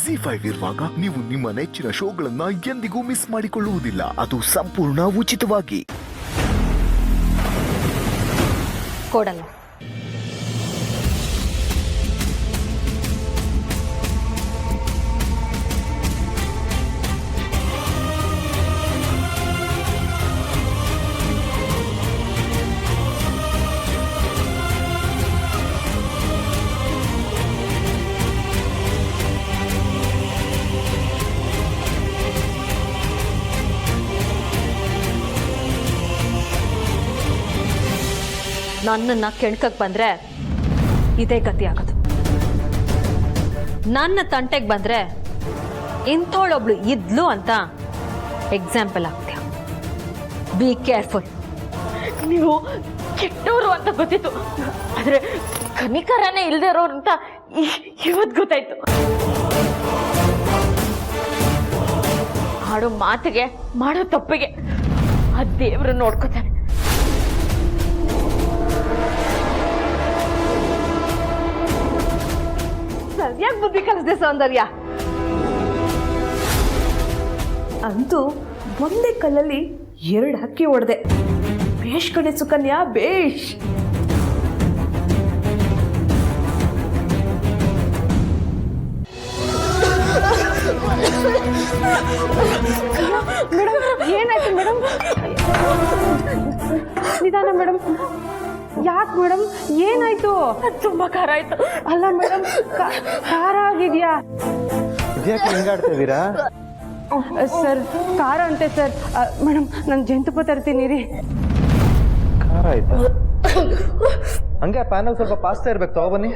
ಜಿ5 ಇರುವಾಗ ನೀವು ನಿಮ್ಮ ನೆಚ್ಚಿನ ಶೋಗಳನ್ನ ಎಂದಿಗೂ ಮಿಸ್ ಮಾಡಿಕೊಳ್ಳುವುದಿಲ್ಲ. ಅದು ಸಂಪೂರ್ಣ ಉಚಿತವಾಗಿ. ಕೊಡಲ್ಲ. ನನ್ನನ್ನ ಕೆಣಕಕ್ಕೆ ಬಂದ್ರೆ ಇದೇ ಗತಿ ಆಗೋದು. ನನ್ನ ತಂಟೆಗೆ ಬಂದ್ರೆ ಇಂಥೋಳೊಬ್ಳು ಇದ್ಲು ಅಂತ ಎಕ್ಸಾಂಪಲ್ ಆಗ್ತೀಯ. Be careful. ನೀವು ಕೆಟ್ಟವರು ಅಂತ ಗೊತ್ತಿತ್ತು, ಆದ್ರೆ ಕನಿಕರನೇ ಇಲ್ದೇ ಇರೋರು ಅಂತ ಇವತ್ತು ಗೊತ್ತಾಯ್ತು. ಆಡೋ ಮಾತಿಗೆ ಮಾಡೋ ತಪ್ಪಿಗೆ ಆ ದೇವ್ರು ನೋಡ್ಕೋತಾನೆ. ಸರಿಯಾಗಿ ಬುದ್ಧಿ ಕಲಿಸ್ದೆ ಸೌಂದರ್ಯ. ಅಂತೂ ಒಂದೇ ಕಲ್ಲಲ್ಲಿ 2 ಹಕ್ಕಿ ಹೊಡೆದೆ. ಬೇಷ್ ಕಣೆ ಸುಕನ್ಯಾ, ಬೇಷ್. ಮೇಡಮ್ ಏನಾಯ್ತು ಮೇಡಮ್? ನಿಧಾನ ಮೇಡಮ್. ಯಾಕೆ ಮೇಡಮ್, ಏನಾಯ್ತು? ತುಂಬಾ ಖಾರ ಆಯ್ತು. ಅಲ್ಲ ಮೇಡಮ್, ಖಾರ ಆಗಿದ್ಯಾ? ಇದ್ಯಾಕೆ ಹಿಂಗಾಡ್ತಾ ಇದ್ದೀರಾ? ಸರ್ ಖಾರ ಅಂತೆ ಸರ್. ಮೇಡಮ್ ನಾನು ಜೇನುತುಪ್ಪ ತರ್ತೀನಿ ರೀ. ಖಾರ ಆಯ್ತಾ? ಹಂಗೆ ಪ್ಯಾನಲ್ಲಿ ಸ್ವಲ್ಪ ಪಾಸ್ತಾ ಇರ್ಬೇಕು, ತಗೊಬನ್ನಿ.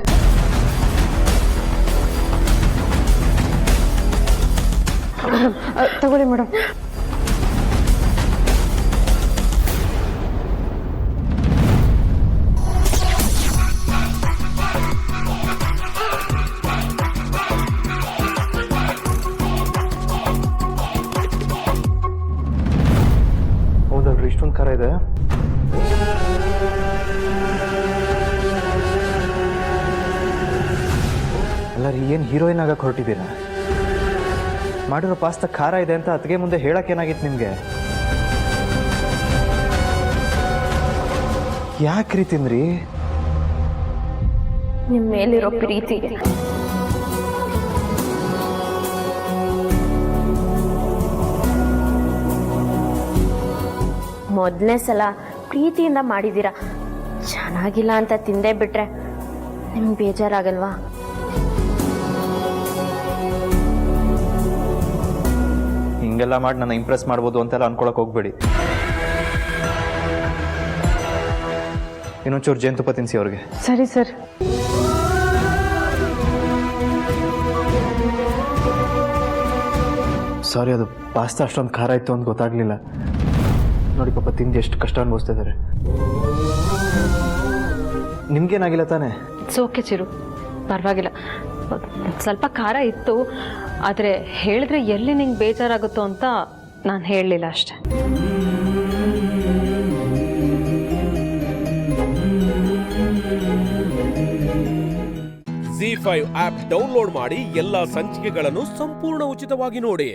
ತಗೊಳ್ಳಿ ಮೇಡಮ್. ಹೌದಲ್ರಿ, ಇಷ್ಟೊಂದು ಖಾರ ಇದೆ. ಅಲ್ಲ ರೀ, ಏನು ಹೀರೋಯಿನ್ ಆಗಕ್ಕೆ ಹೊರಟಿದ್ದೀರಾ? ಮಾಡಿರೋ ಪಾಸ್ತಾ ಖಾರ ಇದೆ ಅಂತ ಅತ್ತಿಗೆ ಮುಂದೆ ಹೇಳಕ್ಕೇನಾಗಿತ್ತು ನಿಮಗೆ? ಯಾಕ್ರಿ ತಿಂದ್ರಿ? ನಿಮ್ಮ ಮೇಲಿರೋ ಪ್ರೀತಿಗೆ. ಮೊದಲನೇ ಸಲ ಪ್ರೀತಿಯಿಂದ ಮಾಡಿದ್ದೀರಾ, ಚೆನ್ನಾಗಿಲ್ಲ ಅಂತ ತಿಂದೇ ಬಿಟ್ರೆ ನಿಮ್ಗೆ ಬೇಜಾರಾಗಲ್ವಾ? ಹಿಂಗೆಲ್ಲ ಮಾಡಿ ನನ್ನ ಇಂಪ್ರೆಸ್ ಮಾಡ್ಬೋದು ಅಂತೆಲ್ಲ ಅನ್ಕೊಳಕ್ ಹೋಗ್ಬೇಡಿ. ಇನ್ನೊಂಚೂರು ಜೇನುತುಪ್ಪ ತಿನ್ನಿಸಿ ಅವ್ರಿಗೆ. ಸರಿ ಸರ್. ಸಾರಿ, ಅದು ಪಾಸ್ತಾ ಅಷ್ಟೊಂದು ಖಾರ ಇತ್ತು ಅಂತ ಗೊತ್ತಾಗ್ಲಿಲ್ಲ. ನೋಡಿ ಪಾಪ, ತಿಂದು ಎಷ್ಟು ಕಷ್ಟ ಅನುಭವಿಸ್ತಾ ಇದ್ದಾರೆ. ನಿಮ್ಗೇನಾಗಿಲ್ಲ ತಾನೇ? ಸೋಕೆ ಚಿರು, ಪರವಾಗಿಲ್ಲ. ಸ್ವಲ್ಪ ಖಾರ ಇತ್ತು, ಆದರೆ ಹೇಳಿದ್ರೆ ಎಲ್ಲಿ ನಿಂಗೆ ಬೇಜಾರಾಗುತ್ತೋ ಅಂತ ನಾನು ಹೇಳಲಿಲ್ಲ ಅಷ್ಟೆ. ಜಿ5 ಆಪ್ ಡೌನ್ಲೋಡ್ ಮಾಡಿ ಎಲ್ಲಾ ಸಂಚಿಕೆಗಳನ್ನು ಸಂಪೂರ್ಣ ಉಚಿತವಾಗಿ ನೋಡಿ.